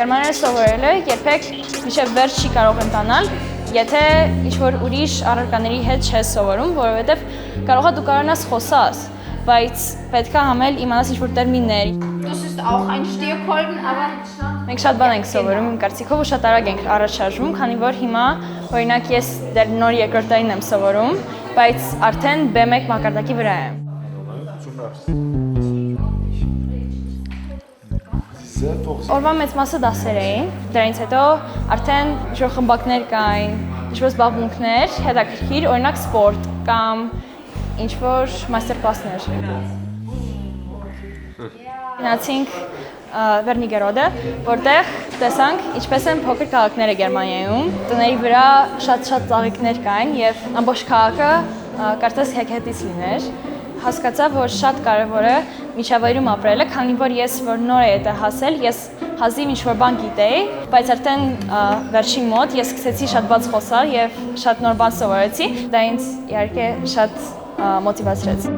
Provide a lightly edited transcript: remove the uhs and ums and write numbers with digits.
Գերմաներեն սովորելը երբեք մինչև վերջ չի կարող ընտանալ, եթե ինչ-որ ուրիշ առարկաների հետ չես սովորում, որովհետև կարող է դու կարողանաս խոսաս, բայց պետք է համել իմանաս ինչ-որ տերմիններ։ Das ist auch ein Stierkolben, aber Մենք շատ բան ենք սովորում, իմ կարծիքով ու շատ արագ ենք առաջ շարժվում, քանի որ հիմա, օրինակ, ես դեռ նոր երկրորդային եմ սովորում, բայց արդեն B1 մակարդակի վրա եմ։ Օրվա մեծ մասը դասեր էին, դրանից հետո արդեն ինչ-որ խմբակներ կային, ինչ-որ զբաղմունքներ, հետաքրքիր, օրինակ սպորտ կամ ինչ-որ մաստեր-կլասներ։ Գնացինք Վերնիգերոդը, որտեղ տեսանք ինչպես են փոքր քաղաքները Գերմանիայում, տների վրա շատ ծաղիկներ կային եւ ամբողջ քաղաքը կարծես հեքիաթից լիներ։ Հասկացա, որ շատ կարևոր է միջավայրում ապրելը, քանի որ ես որ նոր եմ դա հասել, ես հազիվ ինչ-որ բան գիտեի, բայց արդեն վերջին մոտ ես սկսեցի շատ բաց խոսալ եւ շատ նոր բան սովորեցի, դա ինձ իհարկե շատ մոտիվացրեց։